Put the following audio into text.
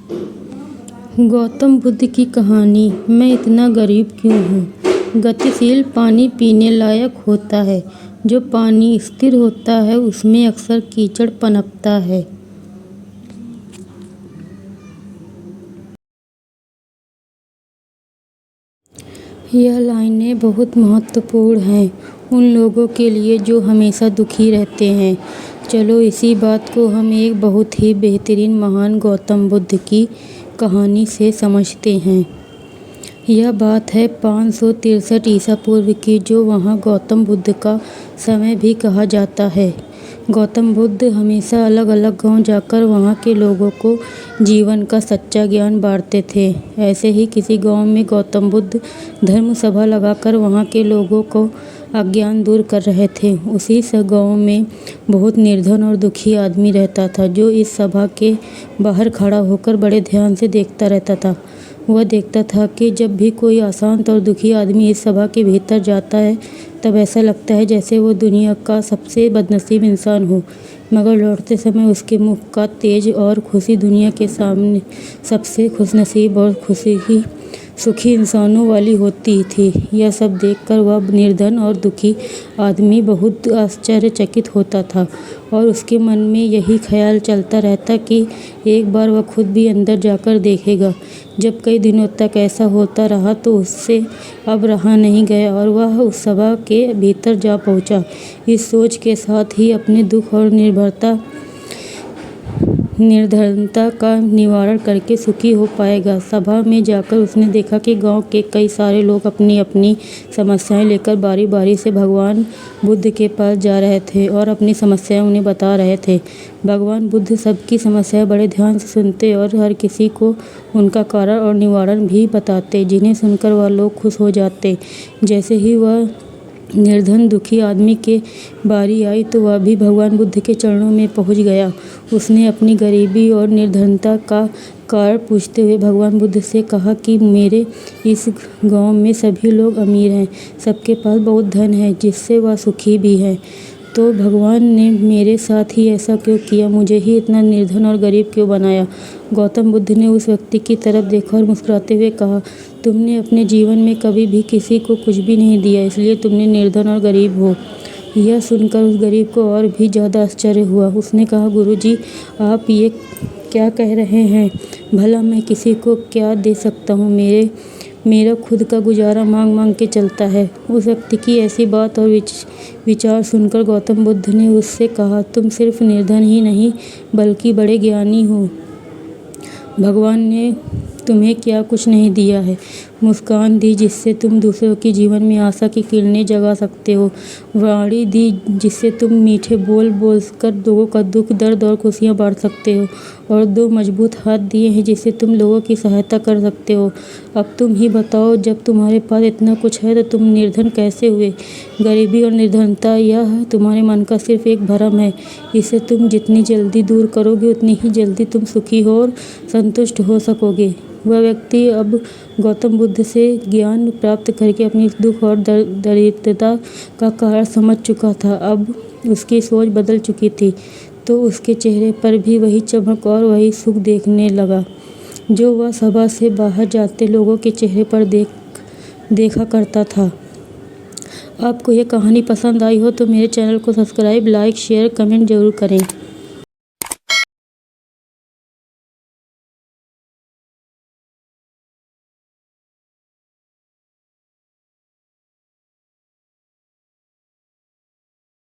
गौतम बुद्ध की कहानी। मैं इतना गरीब क्यों हूँ। गतिशील पानी पीने लायक होता है। जो पानी स्थिर होता है उसमें अक्सर कीचड़ पनपता है। यह लाइनें बहुत महत्वपूर्ण हैं उन लोगों के लिए जो हमेशा दुखी रहते हैं। चलो इसी बात को हम एक बहुत ही बेहतरीन महान गौतम बुद्ध की कहानी से समझते हैं। यह बात है 563 ईसा पूर्व की, जो वहाँ गौतम बुद्ध का समय भी कहा जाता है। गौतम बुद्ध हमेशा अलग अलग गांव जाकर वहाँ के लोगों को जीवन का सच्चा ज्ञान बांटते थे। ऐसे ही किसी गांव में गौतम बुद्ध धर्म सभा लगाकर वहाँ के लोगों को अज्ञान दूर कर रहे थे। उसी गांव में बहुत निर्धन और दुखी आदमी रहता था, जो इस सभा के बाहर खड़ा होकर बड़े ध्यान से देखता रहता था। वह देखता था कि जब भी कोई अशांत और दुखी आदमी इस सभा के भीतर जाता है तब ऐसा लगता है जैसे वो दुनिया का सबसे बदनसीब इंसान हो, मगर लौटते समय उसके मुख का तेज और खुशी दुनिया के सामने सबसे खुशनसीब और सुखी इंसानों वाली होती थी। यह सब देखकर वह निर्धन और दुखी आदमी बहुत आश्चर्यचकित होता था और उसके मन में यही ख्याल चलता रहता कि एक बार वह खुद भी अंदर जाकर देखेगा। जब कई दिनों तक ऐसा होता रहा तो उससे अब रहा नहीं गया और वह उस सभा के भीतर जा पहुंचा, इस सोच के साथ ही अपने दुख और निर्धनता का निवारण करके सुखी हो पाएगा। सभा में जाकर उसने देखा कि गांव के कई सारे लोग अपनी अपनी समस्याएं लेकर बारी बारी से भगवान बुद्ध के पास जा रहे थे और अपनी समस्याएं उन्हें बता रहे थे। भगवान बुद्ध सबकी समस्याएं बड़े ध्यान से सुनते और हर किसी को उनका कारण और निवारण भी बताते, जिन्हें सुनकर वह लोग खुश हो जाते। जैसे ही वह निर्धन दुखी आदमी के बारी आई तो वह भी भगवान बुद्ध के चरणों में पहुंच गया। उसने अपनी गरीबी और निर्धनता का कारण पूछते हुए भगवान बुद्ध से कहा कि मेरे इस गांव में सभी लोग अमीर हैं, सबके पास बहुत धन है, जिससे वह सुखी भी है, तो भगवान ने मेरे साथ ही ऐसा क्यों किया, मुझे ही इतना निर्धन और गरीब क्यों बनाया। गौतम बुद्ध ने उस व्यक्ति की तरफ देखा और मुस्कुराते हुए कहा, तुमने अपने जीवन में कभी भी किसी को कुछ भी नहीं दिया, इसलिए तुमने निर्धन और गरीब हो। यह सुनकर उस गरीब को और भी ज़्यादा आश्चर्य हुआ। उसने कहा, गुरुजी, आप ये क्या कह रहे हैं? भला मैं किसी को क्या दे सकता हूँ? मेरा खुद का गुजारा मांग मांग के चलता है। उस व्यक्ति की ऐसी बात और विचार सुनकर गौतम बुद्ध ने उससे कहा, तुम सिर्फ निर्धन ही नहीं बल्कि बड़े ज्ञानी हो। भगवान ने तुम्हें क्या कुछ नहीं दिया है? मुस्कान दी जिससे तुम दूसरों के जीवन में आशा की किरणें जगा सकते हो, वाणी दी जिससे तुम मीठे बोल बोलकर लोगों का दुख दर्द और खुशियाँ बांट सकते हो, और 2 मजबूत हाथ दिए हैं जिससे तुम लोगों की सहायता कर सकते हो। अब तुम ही बताओ, जब तुम्हारे पास इतना कुछ है तो तुम निर्धन कैसे हुए? गरीबी और निर्धनता यह तुम्हारे मन का सिर्फ एक भ्रम है। इसे तुम जितनी जल्दी दूर करोगे उतनी ही जल्दी तुम सुखी हो और संतुष्ट हो सकोगे। वह व्यक्ति अब गौतम बुद्ध से ज्ञान प्राप्त करके अपनी दुख और दरिद्रता का कारण समझ चुका था। अब उसकी सोच बदल चुकी थी, तो उसके चेहरे पर भी वही चमक और वही सुख देखने लगा जो वह सभा से बाहर जाते लोगों के चेहरे पर देखा करता था। आपको यह कहानी पसंद आई हो तो मेरे चैनल को सब्सक्राइब, लाइक, शेयर, कमेंट जरूर करें।